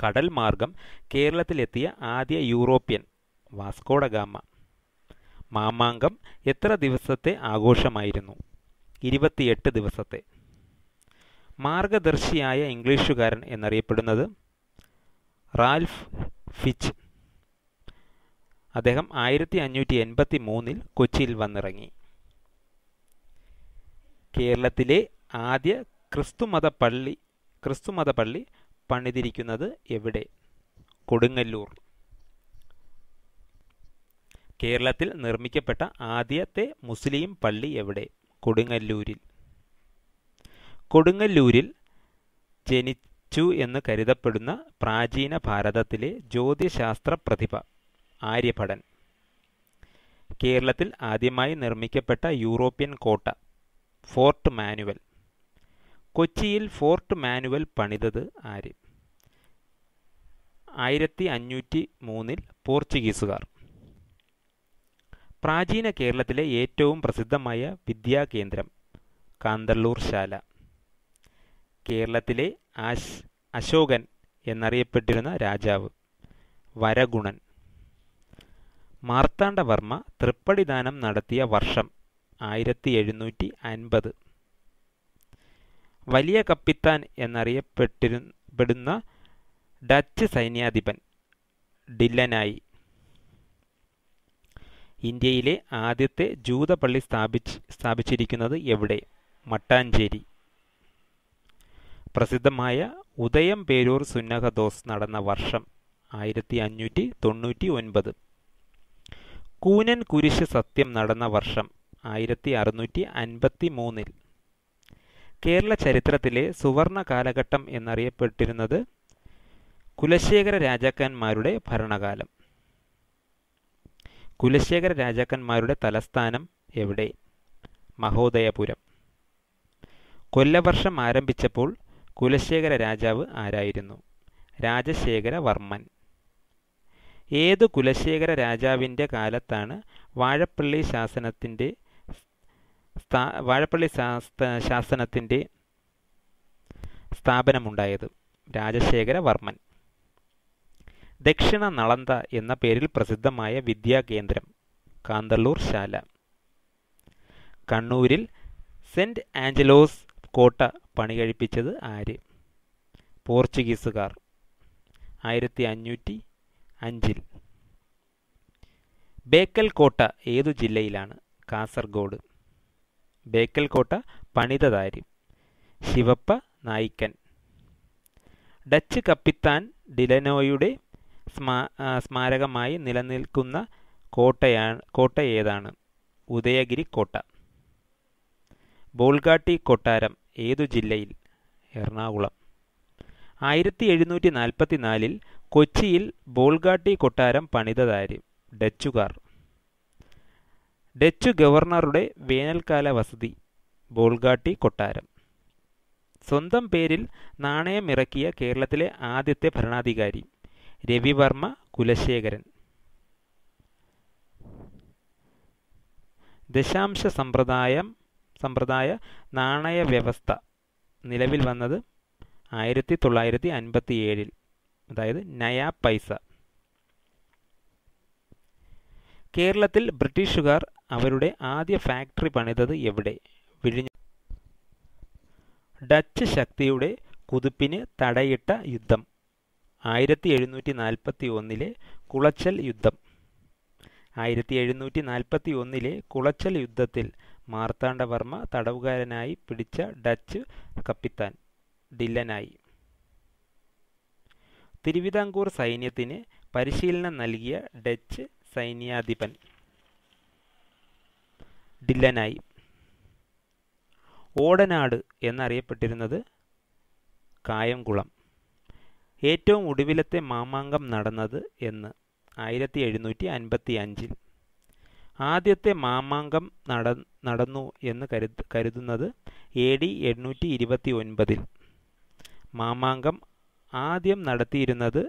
കടൽ മാർഗം കേരളത്തിലെത്തിയ ആദ്യ യൂറോപ്യൻ വാസ്കോഡ ഗാമ. മാമാങ്കം എത്ര ദിവസത്തെ ആഘോഷമായിരുന്നു? 28 ദിവസത്തെ. മാർഗദർശിയായ ഇംഗ്ലീഷുകാരൻ എന്നറിയപ്പെടുന്നത് റാൽഫ് ഫിച്ച്. അദ്ദേഹം 1583 കൊച്ചിയിൽ വന്നിറങ്ങി. കേരളത്തിലെ ആദ്യ ക്രിസ്തുമത പള്ളി പണിതിരിക്കുന്നത് എവിടെ? കൊടുങ്ങല്ലൂർ. കേരളത്തിൽ നിർമ്മിക്കപ്പെട്ട ആദ്യത്തെ മുസ്ലിം പള്ളി എവിടെ? കൊടുങ്ങല്ലൂരിൽ. കൊടുങ്ങല്ലൂരിൽ ജനിച്ചു എന്ന് കരുതപ്പെടുന്ന പ്രാചീന ഭാരതത്തിലെ ജ്യോതിശാസ്ത്ര പ്രതിഭ ആര്യഭടൻ. കേരളത്തിൽ ആദ്യമായി നിർമ്മിക്കപ്പെട്ട യൂറോപ്യൻ കോട്ട ഫോർട്ട് മാനുവൽ. കൊച്ചിയിൽ ഫോർട്ട് മാനുവൽ പണിതത് ആര്? 1503 പോർച്ചുഗീസുകാർ. പ്രാചീന കേരളത്തിലെ ഏറ്റവും പ്രസിദ്ധമായ വിദ്യാകേന്ദ്രം കാന്തള്ളൂർ ശാല. കേരളത്തിലെ അശോകൻ എന്നറിയപ്പെട്ടിരുന്ന രാജാവ് വരഗുണൻ. മാർത്താണ്ഡവർമ്മ തൃപ്പടിദാനം നടത്തിയ വർഷം 1750. വലിയ കപ്പിത്താൻ എന്നറിയപ്പെടുന്ന ഡച്ച് സൈന്യാധിപൻ ഡില്ലനായി. ഇന്ത്യയിലെ ആദ്യത്തെ ജൂതപള്ളി സ്ഥാപിച്ചിരിക്കുന്നത് എവിടെ? മട്ടാഞ്ചേരി. പ്രസിദ്ധമായ ഉദയം പേരൂർ സുന്നഹദോസ് നടന്ന വർഷം 1599. കൂനൻ കുരിശ് സത്യം നടന്ന വർഷം 1653. കേരള ചരിത്രത്തിലെ സുവർണ കാലഘട്ടം എന്നറിയപ്പെട്ടിരുന്നത് കുലശേഖര രാജാക്കന്മാരുടെ ഭരണകാലം. കുലശേഖര രാജാക്കന്മാരുടെ തലസ്ഥാനം എവിടെ? മഹോദയപുരം. കൊല്ലവർഷം ആരംഭിച്ചപ്പോൾ കുലശേഖര രാജാവ് ആരായിരുന്നു? രാജശേഖര വർമ്മൻ. ഏതു കുലശേഖര രാജാവിൻ്റെ കാലത്താണ് വാഴപ്പള്ളി ശാസനത്തിൻ്റെ സ്ഥാപനമുണ്ടായത്? രാജശേഖര വർമ്മൻ. ദക്ഷിണ നളന്ദ എന്ന പേരിൽ പ്രസിദ്ധമായ വിദ്യാകേന്ദ്രം? കാന്തള്ളൂർ ശാല. കണ്ണൂരിൽ സെന്റ് ആഞ്ചലോസ് കോട്ട പണികഴിപ്പിച്ചത് ആര്? പോർച്ചുഗീസുകാർ. 1505. ബേക്കൽ കോട്ട ഏതു ജില്ലയിലാണ്? കാസർഗോഡ്. ബേക്കൽ കോട്ട പണിതതാര്? ശിവപ്പ നായിക്കൻ. ഡച്ച് കപ്പിത്താൻ ഡിലനോയുടെ സ്മാരകമായി നിലനിൽക്കുന്ന കോട്ട ഏതാണ്? ഉദയഗിരി കോട്ട. ബോൾഗാട്ടി കൊട്ടാരം ഏതു ജില്ലയിൽ? എറണാകുളം. 1744 കൊച്ചിയിൽ ബോൾഗാട്ടി കൊട്ടാരം പണിതതാര്? ഡച്ചുകാർ. ഡച്ചു ഗവർണറുടെ വേനൽക്കാല വസതി? ബോൾഗാട്ടി കൊട്ടാരം. സ്വന്തം പേരിൽ നാണയമിറക്കിയ കേരളത്തിലെ ആദ്യത്തെ ഭരണാധികാരി? രവിവർമ്മ കുലശേഖരൻ. ദശാംശ സമ്പ്രദായ നാണയ വ്യവസ്ഥ നിലവിൽ വന്നത് 1957, അതായത് നയാ പൈസ. കേരളത്തിൽ ബ്രിട്ടീഷുകാർ അവരുടെ ആദ്യ ഫാക്ടറി പണിതത് എവിടെ? വിഴിഞ്ഞം. ഡച്ച് ശക്തിയുടെ കുതിപ്പിന് തടയിട്ട യുദ്ധം? 1741 കുളച്ചൽ യുദ്ധം. 1741 കുളച്ചൽ യുദ്ധത്തിൽ മാർത്താണ്ഡവർമ്മ തടവുകാരനായി പിടിച്ച ഡച്ച് കപ്പിത്താൻ ഡില്ലനായി. തിരുവിതാംകൂർ സൈന്യത്തിന് പരിശീലനം നൽകിയ ഡച്ച് സൈന്യാധിപൻ? ഡില്ലനായി. ഓടനാട് എന്നറിയപ്പെട്ടിരുന്നത് കായംകുളം. ഏറ്റവും ഒടുവിലത്തെ മാമാങ്കം നടന്നത് എന്ന്? 1755. ആദ്യത്തെ മാമാങ്കം നടന്നു എന്ന് കരുതുന്നത് AD 829. മാമാങ്കം ആദ്യം നടത്തിയിരുന്നത്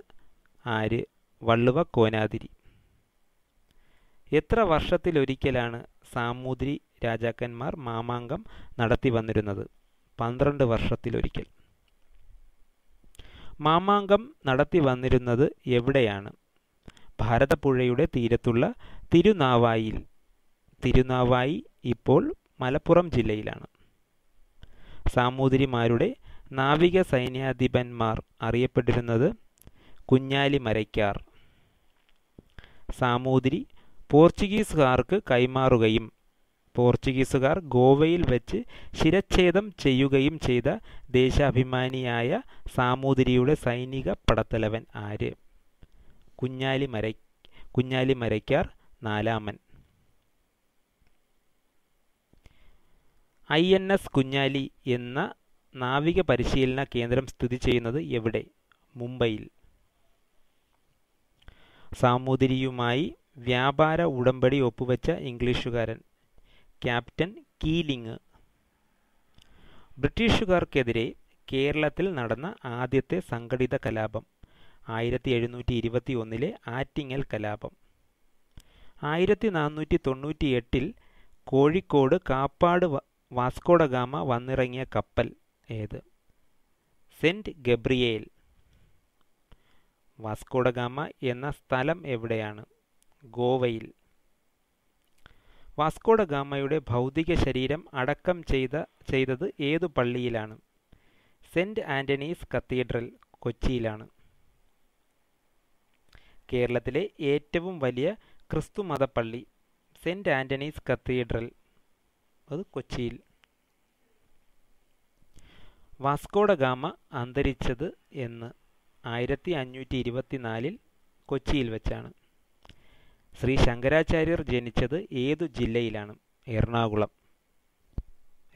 ആര്? വള്ളുവ കോനാതിരി. എത്ര വർഷത്തിലൊരിക്കലാണ് സാമൂതിരി രാജാക്കന്മാർ മാമാങ്കം നടത്തി വന്നിരുന്നത്? 12 വർഷത്തിലൊരിക്കൽ. മാമാങ്കം നടത്തി വന്നിരുന്നത് എവിടെയാണ്? ഭാരതപ്പുഴയുടെ തീരത്തുള്ള തിരുനാവായിൽ. തിരുനാവായി ഇപ്പോൾ മലപ്പുറം ജില്ലയിലാണ്. സാമൂതിരിമാരുടെ നാവിക സൈന്യാധിപന്മാർ അറിയപ്പെട്ടിരുന്നത് കുഞ്ഞാലി മരയ്ക്കാർ. സാമൂതിരി പോർച്ചുഗീസുകാർക്ക് കൈമാറുകയും പോർച്ചുഗീസുകാർ ഗോവയിൽ വെച്ച് ശിരച്ഛേദം ചെയ്യുകയും ചെയ്ത ദേശാഭിമാനിയായ സാമൂതിരിയുടെ സൈനിക പടത്തലവൻ ആര്? കുഞ്ഞാലി മരയ്ക്കാർ നാലാമൻ. INS കുഞ്ഞാലി എന്ന നാവിക പരിശീലന കേന്ദ്രം സ്ഥിതി ചെയ്യുന്നത് എവിടെ? മുംബൈയിൽ. സാമൂതിരിയുമായി വ്യാപാര ഉടമ്പടി ഒപ്പുവെച്ച ഇംഗ്ലീഷുകാരൻ? Captain Keeling. ബ്രിട്ടീഷുകാർക്കെതിരെ കേരളത്തിൽ നടന്ന ആദ്യത്തെ സംഘടിത കലാപം? 1721 ആറ്റിങ്ങൽ കലാപം. 1498 കോഴിക്കോട് കാപ്പാട് വാസ്കോഡഗാമ വന്നിറങ്ങിയ കപ്പൽ ഏത്? Saint Gabriel. വാസ്കോഡഗാമ എന്ന സ്ഥലം എവിടെയാണ്? ഗോവയിൽ. വാസ്കോഡഗാമയുടെ ഭൗതിക ശരീരം അടക്കം ചെയ്തത് ഏതു പള്ളിയിലാണ്? സെന്റ് ആന്റണീസ് കത്തീഡ്രൽ, കൊച്ചിയിലാണ്. കേരളത്തിലെ ഏറ്റവും വലിയ ക്രിസ്തുമത പള്ളി? സെന്റ് ആന്റണീസ് കത്തീഡ്രൽ, അത് കൊച്ചിയിൽ. വാസ്കോഡഗാമ അന്തരിച്ചത് എന്ന്? 1524 കൊച്ചിയിൽ വെച്ചാണ്. ശ്രീ ശങ്കരാചാര്യർ ജനിച്ചത് ഏതു ജില്ലയിലാണ്? എറണാകുളം.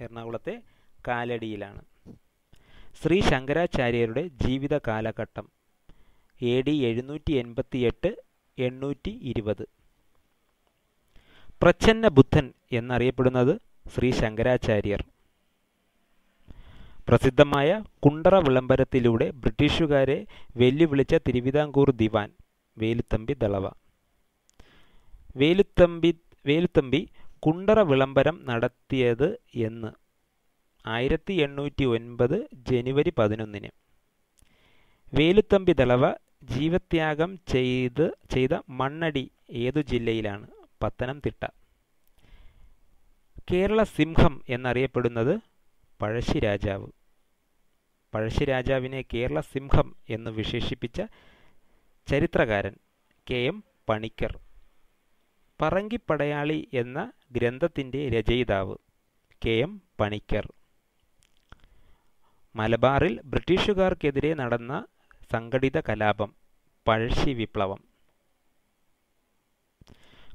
എറണാകുളത്തെ കാലടിയിലാണ്. ശ്രീ ശങ്കരാചാര്യരുടെ ജീവിത കാലഘട്ടം AD 788 820. പ്രച്ഛന്ന ബുദ്ധൻ എന്നറിയപ്പെടുന്നത് ശ്രീ ശങ്കരാചാര്യർ. പ്രസിദ്ധമായ കുണ്ടറ വിളംബരത്തിലൂടെ ബ്രിട്ടീഷുകാരെ വെല്ലുവിളിച്ച തിരുവിതാംകൂർ ദിവാൻ വേലുത്തമ്പി ദളവ. വേലുത്തമ്പി കുണ്ടറ വിളംബരം നടത്തിയത് എന്ന് 1809 ജനുവരി 11. വേലുത്തമ്പി ദളവ ജീവത്യാഗം ചെയ്ത മണ്ണടി ഏതു ജില്ലയിലാണ്? പത്തനംതിട്ട. കേരള സിംഹം എന്നറിയപ്പെടുന്നത് പഴശ്ശിരാജാവ്. പഴശ്ശിരാജാവിനെ കേരള സിംഹം എന്ന് വിശേഷിപ്പിച്ച ചരിത്രകാരൻ KM പണിക്കർ. പറങ്കിപ്പടയാളി എന്ന ഗ്രന്ഥത്തിൻ്റെ രചയിതാവ് KM പണിക്കർ. മലബാറിൽ ബ്രിട്ടീഷുകാർക്കെതിരെ നടന്ന സംഘടിത കലാപം പഴശ്ശി വിപ്ലവം.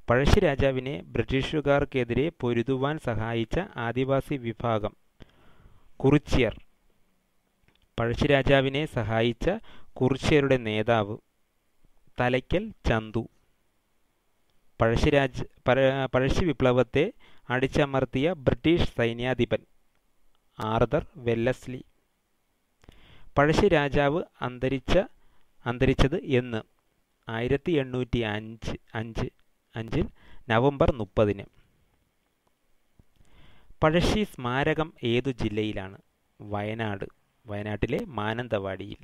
പഴശ്ശിരാജാവിനെ ബ്രിട്ടീഷുകാർക്കെതിരെ പൊരുതുവാൻ സഹായിച്ച ആദിവാസി വിഭാഗം കുറിച്യർ. പഴശ്ശിരാജാവിനെ സഹായിച്ച കുറിച്യരുടെ നേതാവ് തലയ്ക്കൽ ചന്തു. പഴശ്ശി വിപ്ലവത്തെ അടിച്ചമർത്തിയ ബ്രിട്ടീഷ് സൈന്യാധിപൻ ആർതർ വെല്ലസ്ലി. പഴശ്ശിരാജാവ് അന്തരിച്ചത് എന്ന് 1805 നവംബർ 30. പഴശ്ശി സ്മാരകം ഏതു ജില്ലയിലാണ്? വയനാട്. വയനാട്ടിലെ മാനന്തവാടിയിൽ.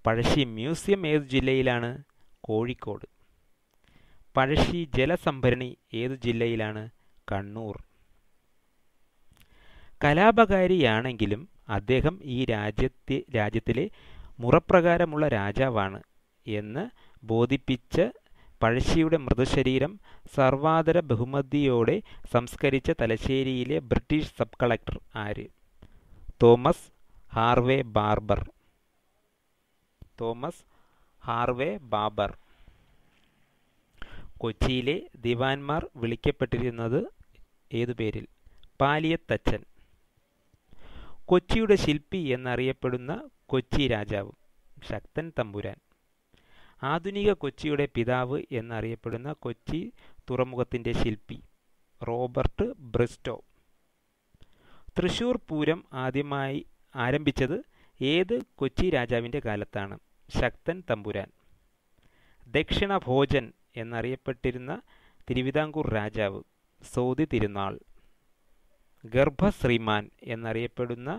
പഴശ്ശി മ്യൂസിയം ഏതു ജില്ലയിലാണ്? കോഴിക്കോട്. പഴശ്ശി ജലസംഭരണി ഏതു ജില്ലയിലാണ്? കണ്ണൂർ. കലാപകാരിയാണെങ്കിലും അദ്ദേഹം ഈ രാജ്യത്തിലെ മുറപ്രകാരമുള്ള രാജാവാണ് എന്ന് ബോധിപ്പിച്ച പഴശ്ശിയുടെ മൃതശരീരം സർവാദര ബഹുമതിയോടെ സംസ്കരിച്ച തലശ്ശേരിയിലെ ബ്രിട്ടീഷ് സബ് കളക്ടർ ആര്? Thomas Harvey Babur. കൊച്ചിയിലെ ദിവാൻമാർ വിളിക്കപ്പെട്ടിരുന്നത് ഏതു പേരിൽ? പാലിയത്തച്ഛൻ. കൊച്ചിയുടെ ശില്പി എന്നറിയപ്പെടുന്ന കൊച്ചി രാജാവ് ശക്തൻ തമ്പുരാൻ. ആധുനിക കൊച്ചിയുടെ പിതാവ് എന്നറിയപ്പെടുന്ന കൊച്ചി തുറമുഖത്തിൻ്റെ ശില്പി റോബർട്ട് ബ്രിസ്റ്റോ. തൃശൂർ പൂരം ആദ്യമായി ആരംഭിച്ചത് ഏത് കൊച്ചി രാജാവിൻ്റെ കാലത്താണ്? ശക്തൻ തമ്പുരാൻ. ദക്ഷിണ ഭോജൻ എന്നറിയപ്പെട്ടിരുന്ന തിരുവിതാംകൂർ രാജാവ് സോതി തിരുനാൾ. ഗർഭശ്രീമാൻ എന്നറിയപ്പെടുന്ന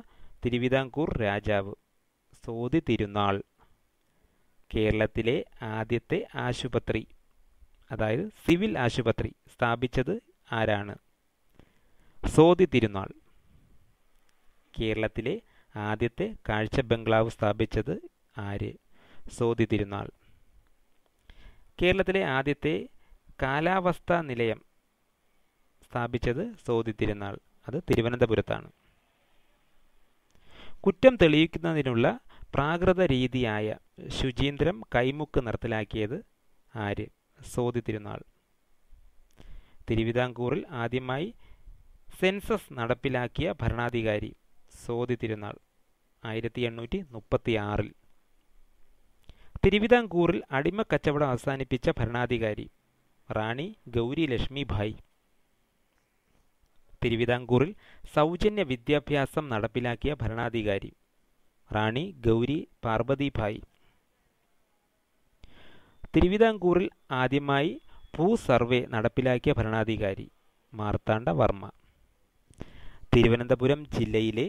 തിരുവിതാംകൂർ രാജാവ് സോതി തിരുനാൾ. കേരളത്തിലെ ആദ്യത്തെ ആശുപത്രി, അതായത് സിവിൽ ആശുപത്രി സ്ഥാപിച്ചത് ആരാണ്? സോതി തിരുനാൾ. കേരളത്തിലെ ആദ്യത്തെ കാഴ്ച ബംഗ്ലാവ് സ്ഥാപിച്ചത് ആര്? സോതി തിരുനാൾ. കേരളത്തിലെ ആദ്യത്തെ കാലാവസ്ഥാ നിലയം സ്ഥാപിച്ചത് സോതി തിരുനാൾ. അത് തിരുവനന്തപുരത്താണ്. കുറ്റം തെളിയിക്കുന്നതിനുള്ള പ്രാകൃത രീതിയായ ശുചീന്ദ്രം കൈമുക്ക് നിർത്തലാക്കിയത് ആര്? സോതി തിരുനാൾ. തിരുവിതാംകൂറിൽ ആദ്യമായി സെൻസസ് നടപ്പിലാക്കിയ ഭരണാധികാരി സോതി തിരുനാൾ 1836. തിരുവിതാംകൂറിൽ അടിമക്കച്ചവടം അവസാനിപ്പിച്ച ഭരണാധികാരി റാണി ഗൗരി ലക്ഷ്മിഭായ്. തിരുവിതാംകൂറിൽ സൗജന്യ വിദ്യാഭ്യാസം നടപ്പിലാക്കിയ ഭരണാധികാരി റാണി ഗൗരി പാർവതിഭായ്. തിരുവിതാംകൂറിൽ ആദ്യമായി ഭൂസർവേ നടപ്പിലാക്കിയ ഭരണാധികാരി മാർത്താണ്ഡവർമ്മ. തിരുവനന്തപുരം ജില്ലയിലെ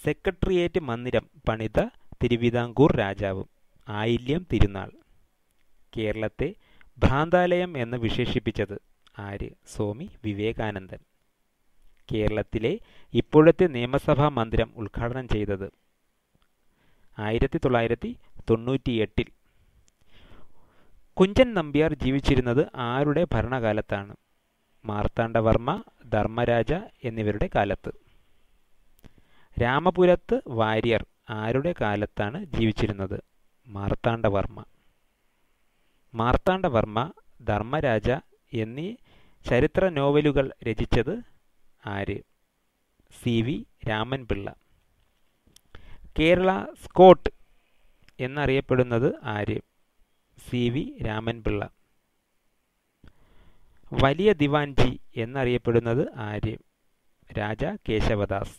സെക്രട്ടേറിയറ്റ് മന്ദിരം പണിത തിരുവിതാംകൂർ രാജാവ് ആയില്യം തിരുനാൾ. കേരളത്തെ ഭ്രാന്താലയം എന്ന് വിശേഷിപ്പിച്ചത് ആര്? സ്വാമി വിവേകാനന്ദൻ. കേരളത്തിലെ ഇപ്പോഴത്തെ നിയമസഭാ മന്ദിരം ഉദ്ഘാടനം ചെയ്തത് 1998. കുഞ്ചൻ നമ്പ്യാർ ജീവിച്ചിരുന്നത് ആരുടെ ഭരണകാലത്താണ്? മാർത്താണ്ഡവർമ്മ, ധർമ്മരാജ എന്നിവരുടെ കാലത്ത്. രാമപുരത്ത് വാര്യർ ആരുടെ കാലത്താണ് ജീവിച്ചിരുന്നത്? മാർത്താണ്ഡവർമ്മ. മാർത്താണ്ഡവർമ്മ, ധർമ്മരാജ എന്നീ ചരിത്ര നോവലുകൾ രചിച്ചത് ആര്? CV രാമൻപിള്ള. കേരള സ്കോട്ട് എന്നറിയപ്പെടുന്നത് ആര്? CV രാമൻപിള്ള. വലിയ ദിവാൻജി എന്നറിയപ്പെടുന്നത് ആര്? രാജ കേശവദാസ്.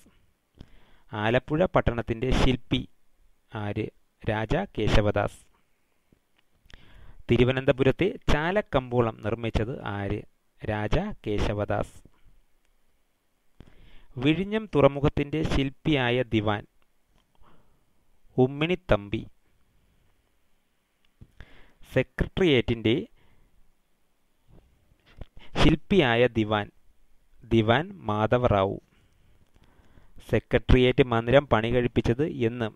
ആലപ്പുഴ പട്ടണത്തിൻ്റെ ശില്പി ആര്? രാജ കേശവദാസ്. തിരുവനന്തപുരത്തെ ചാലക്കമ്പോളം നിർമ്മിച്ചത് ആര്? രാജ കേശവദാസ്. വിഴിഞ്ഞം തുറമുഖത്തിൻ്റെ ശില്പിയായ ദിവാൻ ഉമ്മിണിത്തമ്പി. സെക്രട്ടേറിയറ്റിൻ്റെ ശില്പിയായ ദിവാൻ മാധവറാവു. സെക്രട്ടേറിയറ്റ് മന്ദിരം പണി കഴിപ്പിച്ചത് എന്ന്?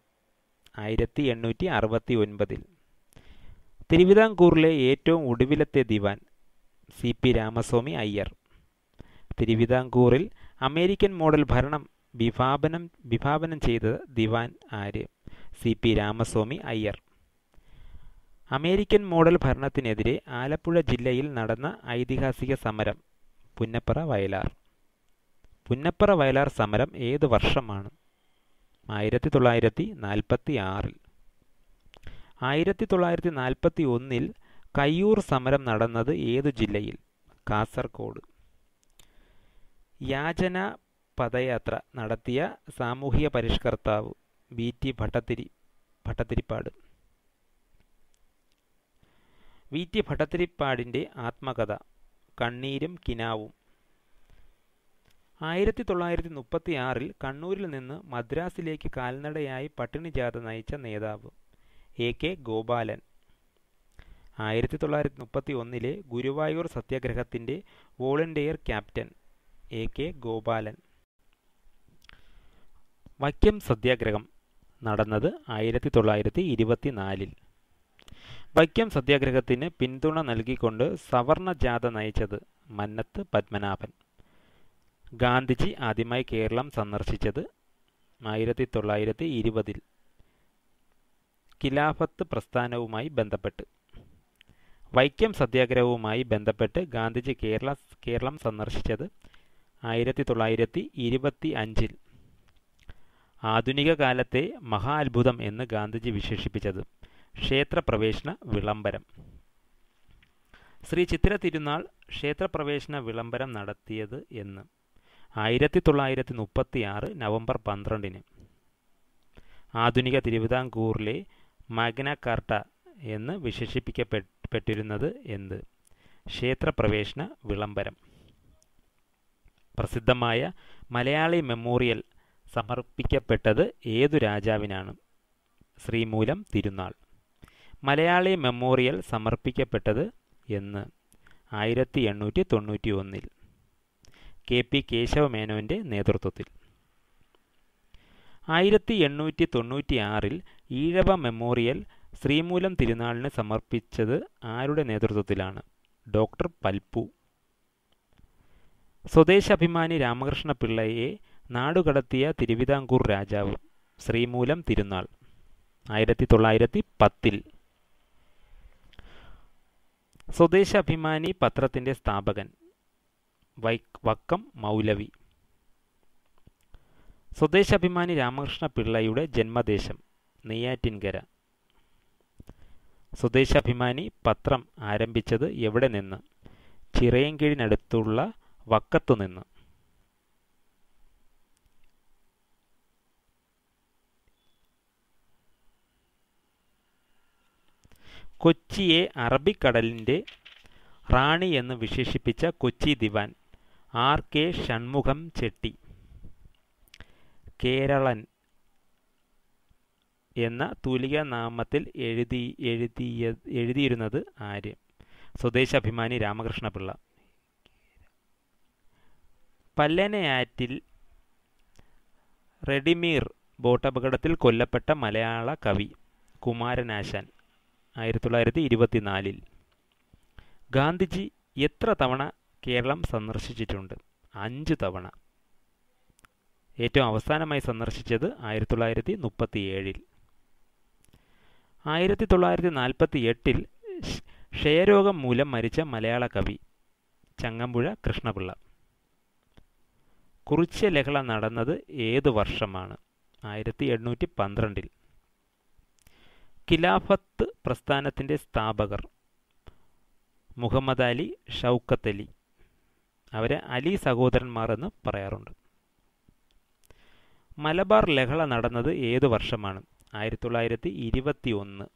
1869. തിരുവിതാംകൂറിലെ ഏറ്റവും ഒടുവിലത്തെ ദിവാൻ? CP രാമസ്വാമി അയ്യർ. തിരുവിതാംകൂറിൽ അമേരിക്കൻ മോഡൽ ഭരണം വിഭാവനം ചെയ്ത ദിവാൻ ആര്? CP Ramaswamy Iyer. American model ഭരണത്തിനെതിരെ ആലപ്പുഴ ജില്ലയിൽ നടന്ന ഐതിഹാസിക സമരം? പുന്നപ്ര വയലാർ. പുന്നപ്ര വയലാർ സമരം ഏത് വർഷമാണ്? 1946. 1941 കയ്യൂർ സമരം നടന്നത് ഏതു ജില്ലയിൽ? കാസർഗോഡ്. യാചന പദയാത്ര നടത്തിയ സാമൂഹിക പരിഷ്കർത്താവ്? VT ഭട്ടതിരിപ്പാട്. VT ഭട്ടതിരിപ്പാടിൻ്റെ ആത്മകഥ കണ്ണീരും കിനാവും. 1936 കണ്ണൂരിൽ നിന്ന് മദ്രാസിലേക്ക് കാൽനടയായി പട്ടിണി ജാഥ നയിച്ച നേതാവ്? AK ഗോപാലൻ. 1931 ഗുരുവായൂർ സത്യാഗ്രഹത്തിൻ്റെ volunteer captain? AK Gopalan. Vaikom satyagraha നടന്നത് 1924. വൈക്കം സത്യാഗ്രഹത്തിന് പിന്തുണ നൽകിക്കൊണ്ട് സവർണ ജാഥ നയിച്ചത്? മന്നത്ത് പത്മനാഭൻ. ഗാന്ധിജി ആദ്യമായി കേരളം സന്ദർശിച്ചത്? 1920. ഖിലാഫത്ത് പ്രസ്ഥാനവുമായി ബന്ധപ്പെട്ട്. വൈക്കം സത്യാഗ്രഹവുമായി ബന്ധപ്പെട്ട് ഗാന്ധിജി കേരളം സന്ദർശിച്ചത് 1925. ആധുനിക കാലത്തെ മഹാ അത്ഭുതം എന്ന് ഗാന്ധിജി വിശേഷിപ്പിച്ചത്? ക്ഷേത്രപ്രവേശന വിളംബരം. ശ്രീ ചിത്തിര തിരുനാൾ ക്ഷേത്രപ്രവേശന വിളംബരം നടത്തിയത് എന്ന്? 1936 നവംബർ 12. ആധുനിക തിരുവിതാംകൂറിലെ മാഗ്ന കാർട്ട എന്ന് വിശേഷിപ്പിക്കപ്പെട്ടിരുന്നത് എന്ത്? ക്ഷേത്രപ്രവേശന വിളംബരം. പ്രസിദ്ധമായ മലയാളി മെമ്മോറിയൽ സമർപ്പിക്കപ്പെട്ടത് ഏതു രാജാവിനാണ്? ശ്രീമൂലം തിരുനാൾ. മലയാളി മെമ്മോറിയൽ സമർപ്പിക്കപ്പെട്ടത് എന്ന്? 1891. KP കേശവമേനോൻ്റെ നേതൃത്വത്തിൽ. 1896 ഈഴവ മെമ്മോറിയൽ ശ്രീമൂലം തിരുനാളിന് സമർപ്പിച്ചത് ആരുടെ നേതൃത്വത്തിലാണ്? ഡോക്ടർ പൽപ്പു. സ്വദേശാഭിമാനി രാമകൃഷ്ണപിള്ളയെ നാടുകടത്തിയ തിരുവിതാംകൂർ രാജാവ്? ശ്രീമൂലം തിരുനാൾ. 1910. സ്വദേശാഭിമാനി പത്രത്തിൻ്റെ സ്ഥാപകൻ? വക്കം മൗലവി. സ്വദേശാഭിമാനി രാമകൃഷ്ണപിള്ളയുടെ ജന്മദേശം? നെയ്യാറ്റിൻകര. സ്വദേശാഭിമാനി പത്രം ആരംഭിച്ചത് എവിടെ നിന്ന്? ചിറയൻകീഴിനടുത്തുള്ള വക്കത്തുനിന്ന്. കൊച്ചിയെ അറബിക്കടലിൻ്റെ റാണി എന്ന് വിശേഷിപ്പിച്ച കൊച്ചി ദിവാൻ? RK ഷൺമുഖം ചെട്ടി. കേരളൻ എന്ന തൂലികാനാമത്തിൽ എഴുതിയിരുന്നത് ആര്? സ്വദേശാഭിമാനി രാമകൃഷ്ണപിള്ള. പല്ലനയാറ്റിൽ റെഡിമീർ ബോട്ടപകടത്തിൽ കൊല്ലപ്പെട്ട മലയാള കവി? കുമാരനാശാൻ. 1924. ഗാന്ധിജി എത്ര തവണ കേരളം സന്ദർശിച്ചിട്ടുണ്ട്? 5 തവണ. ഏറ്റവും അവസാനമായി സന്ദർശിച്ചത് 1937. 1948 ക്ഷയരോഗം മൂലം മരിച്ച മലയാള കവി? ചങ്ങമ്പുഴ കൃഷ്ണപിള്ള. കുറിച്യ ലഹള നടന്നത് ഏതു വർഷമാണ്? 1812. ഖിലാഫത്ത് പ്രസ്ഥാനത്തിൻ്റെ സ്ഥാപകർ മുഹമ്മദ് അലി, ഷൗക്കത്ത് അലി. അവരെ അലി സഹോദരന്മാർ എന്ന് പറയാറുണ്ട്. മലബാർ ലഹള നടന്നത് ഏതു വർഷമാണ്? 1921.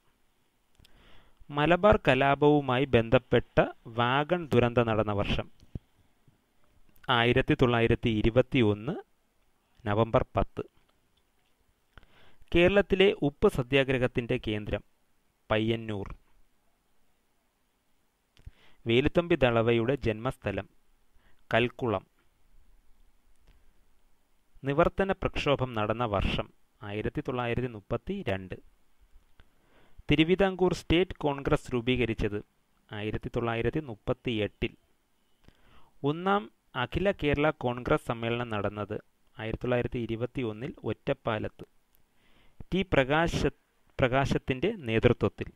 മലബാർ കലാപവുമായി ബന്ധപ്പെട്ട വാഗൺ ദുരന്തം നടന്ന വർഷം? 1921 നവംബർ 10. കേരളത്തിലെ ഉപ്പ് സത്യാഗ്രഹത്തിൻ്റെ കേന്ദ്രം? പയ്യന്നൂർ. വേലുത്തമ്പി ദളവയുടെ ജന്മസ്ഥലം? കൽക്കുളം. നിവർത്തന പ്രക്ഷോഭം നടന്ന വർഷം? 1932. തിരുവിതാംകൂർ സ്റ്റേറ്റ് കോൺഗ്രസ് രൂപീകരിച്ചത്? 1938. ഒന്നാം അഖില കേരള കോൺഗ്രസ് സമ്മേളനം നടന്നത്? 1921 ഒറ്റപ്പാലത്ത്. ടി പ്രകാശത്തിൻ്റെ നേതൃത്വത്തിൽ.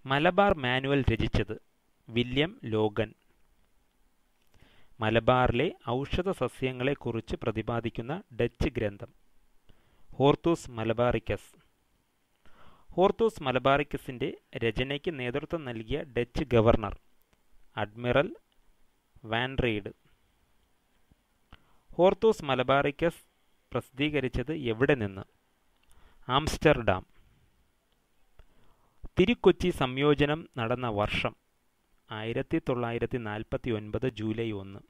മലബാർ മാനുവൽ രചിച്ചത്? William Logan. മലബാറിലെ ഔഷധ സസ്യങ്ങളെക്കുറിച്ച് പ്രതിപാദിക്കുന്ന ഡച്ച് ഗ്രന്ഥം? Hortus Malabaricus. ഹോർത്തൂസ് മലബാറിക്കസിൻ്റെ രചനയ്ക്ക് നേതൃത്വം നൽകിയ Dutch governor? Admiral van read. Hortus Malabaricus പ്രസിദ്ധീകരിച്ചത് എവിടെ നിന്ന്? ആംസ്റ്റർഡാം. തിരുക്കൊച്ചി സംയോജനം നടന്ന വർഷം? 1949 ജൂലൈ 1.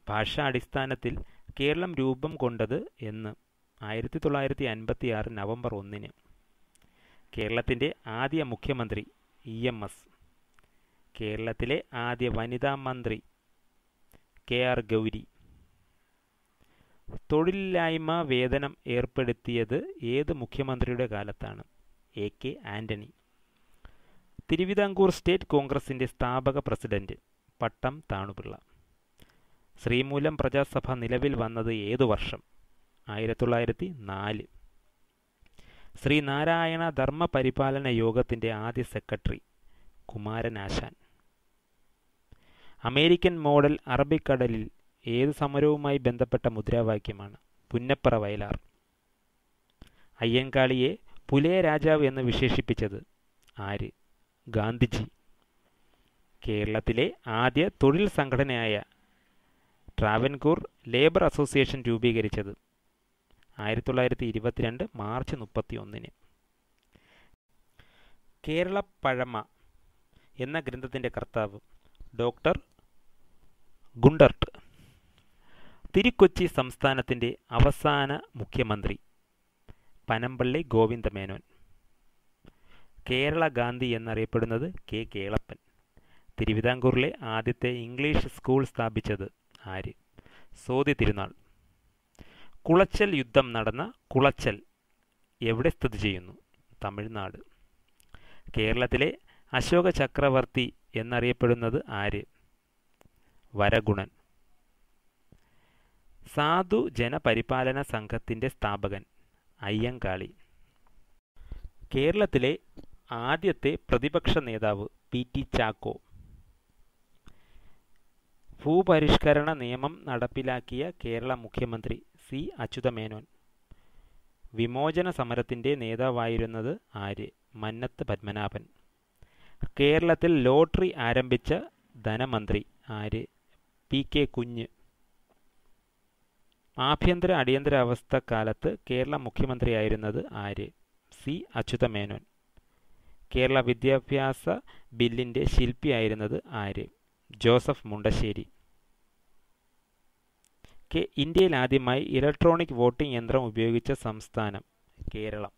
ഭാഷാടിസ്ഥാനത്തിൽ കേരളം രൂപം കൊണ്ടത് എന്ന്? 1956 നവംബർ 1. കേരളത്തിൻ്റെ ആദ്യ മുഖ്യമന്ത്രി? EMS. കേരളത്തിലെ ആദ്യ വനിതാ മന്ത്രി? KR ഗൗരി. തൊഴിലില്ലായ്മ വേതനം ഏർപ്പെടുത്തിയത് ഏത് മുഖ്യമന്ത്രിയുടെ കാലത്താണ്? AK ആൻ്റണി. തിരുവിതാംകൂർ സ്റ്റേറ്റ് കോൺഗ്രസിൻ്റെ സ്ഥാപക പ്രസിഡന്റ്? പട്ടം താണുപിള്ള. ശ്രീമൂലം പ്രജാസഭ നിലവിൽ വന്നത് ഏതു വർഷം? 1904. ശ്രീനാരായണ ധർമ്മപരിപാലന യോഗത്തിൻ്റെ ആദ്യ സെക്രട്ടറി? കുമാരനാശാൻ. അമേരിക്കൻ മോഡൽ അറബിക്കടലിൽ ഏത് സമരവുമായി ബന്ധപ്പെട്ട മുദ്രാവാക്യമാണ്? പുന്നപ്പറ വയലാർ. അയ്യങ്കാളിയെ പുലയ രാജാവ് എന്ന് വിശേഷിപ്പിച്ചത് ആര്? ഗാന്ധിജി. കേരളത്തിലെ ആദ്യ തൊഴിൽ സംഘടനയായ ട്രാവൻകൂർ ലേബർ അസോസിയേഷൻ രൂപീകരിച്ചത്? 1922 മാർച്ച് 31. കേരളപ്പഴമ എന്ന ഗ്രന്ഥത്തിൻ്റെ കർത്താവ്? Doctor Gundert. തിരുക്കൊച്ചി സംസ്ഥാനത്തിൻ്റെ അവസാന മുഖ്യമന്ത്രി? പനമ്പള്ളി ഗോവിന്ദമേനോൻ. കേരള ഗാന്ധി എന്നറിയപ്പെടുന്നത് K കേളപ്പൻ. തിരുവിതാംകൂറിലെ ആദ്യത്തെ ഇംഗ്ലീഷ് സ്കൂൾ സ്ഥാപിച്ചത് ആര്? സോതി തിരുനാൾ. കുളച്ചൽ യുദ്ധം നടന്ന കുളച്ചൽ എവിടെ സ്ഥിതി ചെയ്യുന്നു? തമിഴ്നാട്. കേരളത്തിലെ അശോക ചക്രവർത്തി എന്നറിയപ്പെടുന്നത് ആര്? വരഗുണൻ. സാധു ജനപരിപാലന സംഘത്തിൻ്റെ സ്ഥാപകൻ? അയ്യങ്കാളി. കേരളത്തിലെ ആദ്യത്തെ പ്രതിപക്ഷ നേതാവ്? PT ചാക്കോ. ഭൂപരിഷ്കരണ നിയമം നടപ്പിലാക്കിയ കേരള മുഖ്യമന്ത്രി? C അച്യുതമേനോൻ. വിമോചന സമരത്തിൻ്റെ നേതാവായിരുന്നത് ആര്? മന്നത്ത് പത്മനാഭൻ. കേരളത്തിൽ ലോട്ടറി ആരംഭിച്ച ധനമന്ത്രി ആര്? PK കുഞ്ഞ്. ആഭ്യന്തര അടിയന്തരാവസ്ഥ കാലത്ത് കേരള മുഖ്യമന്ത്രിയായിരുന്നത് ആര്? C അച്യുതമേനോൻ. കേരള വിദ്യാഭ്യാസ ബില്ലിൻ്റെ ശില്പിയായിരുന്നത് ആര്? ജോസഫ് മുണ്ടശ്ശേരി. ഇന്ത്യയിൽ ആദ്യമായി ഇലക്ട്രോണിക് വോട്ടിംഗ് യന്ത്രം ഉപയോഗിച്ച സംസ്ഥാനം? കേരളം.